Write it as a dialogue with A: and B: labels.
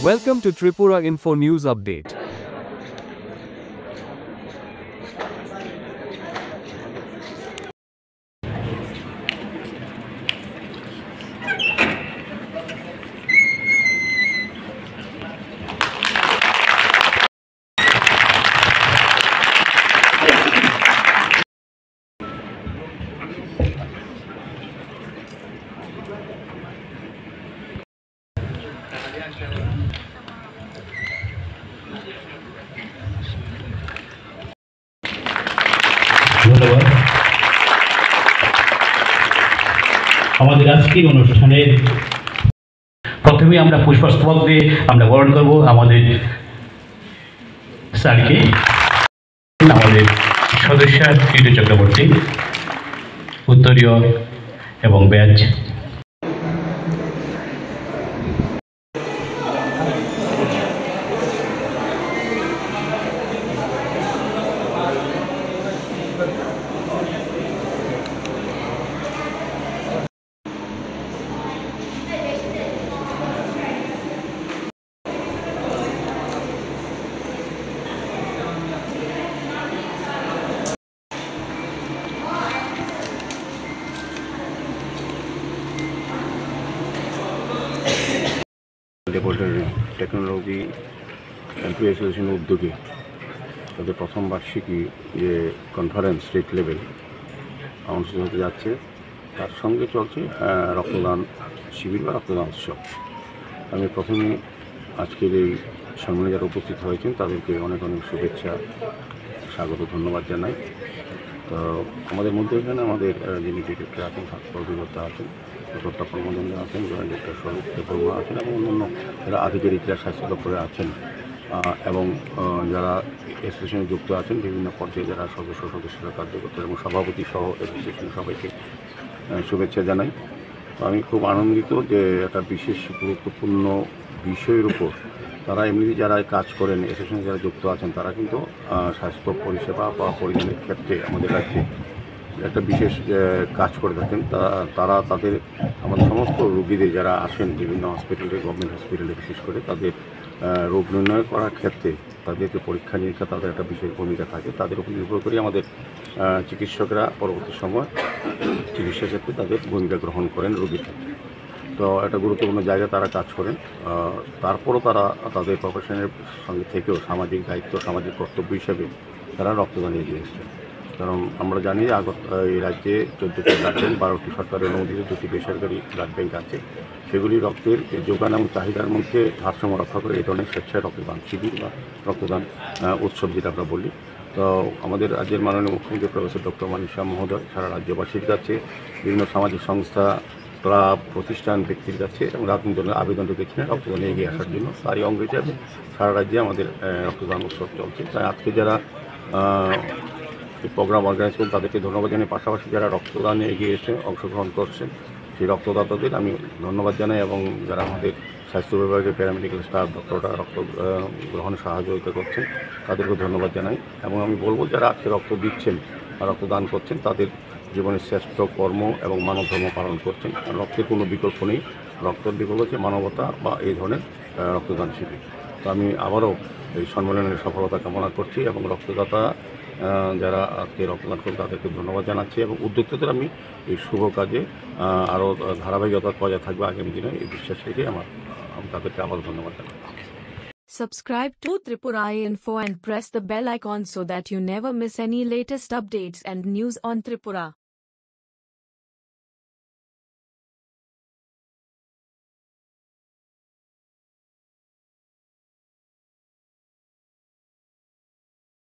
A: Welcome to Tripura Info News Update.
B: ধন্যবাদ। আমাদের আজকের অনুষ্ঠানের প্রথমে আমরা পুষ্পস্তবক দিয়ে আমরা বরণ করব আমাদের স্যারকে, আমাদের সদস্য টিটু চক্রবর্তী, উত্তরীয় এবং ব্যাচ।
C: ল্যাবরেটরি টেকনোলজি এমপ্লয়ি অ্যাসোসিয়েশনের উদ্যোগে তাদের প্রথম বার্ষিকী যে কনফারেন্স স্টেট লেভেল অনুষ্ঠিত হতে যাচ্ছে, তার সঙ্গে চলছে রক্তদান শিবির বা রক্তদান উৎসব। আমি প্রথমে আজকের এই সম্মেলনে যারা উপস্থিত হয়েছেন তাদেরকে অনেক অনেক শুভেচ্ছা, স্বাগত, ধন্যবাদ জানাই। তো আমাদের মধ্যে এখানে আমাদের যিনি ডিরেক্টর আছেন, স্বাস্থ্য অধিকর্তা আছেন, প্রতাপ মজুমদার আছেন, জয়েন্ট ডিরেক্টর স্বরূপ দেববর্মা আছেন এবং অন্যান্য যারা আধিকারিকরা স্বাস্থ্য দপ্তরে আছেন এবং যারা অ্যাসোসিয়েশনে যুক্ত আছেন, বিভিন্ন পর্যায়ে যারা সদস্যরা, কার্যকর্তা এবং সভাপতি সহ অ্যাসোসিয়েশনের সবাইকে শুভেচ্ছা জানাই। তো আমি খুব আনন্দিত যে একটা বিশেষ গুরুত্বপূর্ণ বিষয়ের উপর তারা এমনিতে যারা কাজ করেন, অ্যাসোসিয়েশনে যারা যুক্ত আছেন, তারা কিন্তু স্বাস্থ্য পরিষেবা বা পরিধানের ক্ষেত্রে আমাদের রাজ্যে একটা বিশেষ কাজ করে থাকেন। তারা তাদের আমাদের সমস্ত রোগীদের যারা আসেন বিভিন্ন হসপিটালে, গভর্নমেন্ট হসপিটালে বিশেষ করে, তাদের রোগ নির্ণয় করার ক্ষেত্রে তাদেরকে পরীক্ষা নিরীক্ষা তাদের একটা বিশেষ ভূমিকা থাকে। তাদের উপর নির্ভর করে আমাদের চিকিৎসকরা পরবর্তী সময় চিকিৎসার ক্ষেত্রে তাদের ভূমিকা গ্রহণ করেন রোগীর ক্ষেত্রে। তো একটা গুরুত্বপূর্ণ জায়গায় তারা কাজ করেন। তারপরও তারা তাদের প্রফেশনের সঙ্গে থেকেও সামাজিক দায়িত্ব, সামাজিক কর্তব্য হিসেবে তারা রক্তদান এগিয়ে এসেছেন। কারণ আমরা জানি যে এই রাজ্যে 14টি ব্লাড ব্যাঙ্ক, 12টি সরকারের অনুমোদিত, 2টি বেসরকারি ব্লাড ব্যাঙ্ক আছে। সেগুলি রক্তের যোগান এবং চাহিদার মধ্যে ভারসাম্য রক্ষা করে এই ধরনের স্বেচ্ছায় রক্তদান শিবির বা রক্তদান উৎসব যেটা আমরা বলি। তো আমাদের রাজ্যের মাননীয় মুখ্যমন্ত্রী প্রফেসর ডক্টর মানিক সাহা মহোদয় সারা রাজ্যবাসীর কাছে, বিভিন্ন সামাজিক সংস্থা, ক্লাব, প্রতিষ্ঠান, ব্যক্তির কাছে এবং রাজনৈতিক দলের আবেদন রেখেছিলেন রক্তদানে এগিয়ে আসার জন্য। তারই অঙ্গ হিসাবে সারা রাজ্যে আমাদের রক্তদান উৎসব চলছে। তাই আজকে যারা এই প্রোগ্রাম অর্গানাইজ করেন তাদেরকে ধন্যবাদ জানাই। পাশাপাশি যারা রক্তদানে এগিয়ে এসে অংশগ্রহণ করছেন সেই রক্তদাতাদের আমি ধন্যবাদ জানাই এবং যারা আমাদের স্বাস্থ্য বিভাগের প্যারামেডিক্যাল স্টাফ, ডক্টররা রক্ত গ্রহণে সহযোগিতা করছেন তাদেরকে ধন্যবাদ জানাই। এবং আমি বলবো যারা আজকে রক্ত দিচ্ছেন বা রক্তদান করছেন তাদের জীবনের শ্রেষ্ঠ কর্ম এবং মানব ধর্ম পালন করছেন। রক্তের কোনো বিকল্প নেই, রক্তের বিকল্প হচ্ছে মানবতা বা এই ধরনের রক্তদান শিবির। তো আমি আবারও এই সম্মেলনের সফলতা কামনা করছি এবং রক্তদাতা যারা আজকে রক্তদান করেন তাদেরকে ধন্যবাদ জানাচ্ছি এবং উদ্যোক্তাদের আমি এই শুভ কাজে আরও ধারাবাহিকতা বজায় থাকবে আগামী দিনে এই বিশ্বাস রেখে আমি তাদেরকে আবার ধন্যবাদ জানাই।
D: Subscribe to Tripura Info and press the bell icon so that you never miss any latest updates and news on Tripura.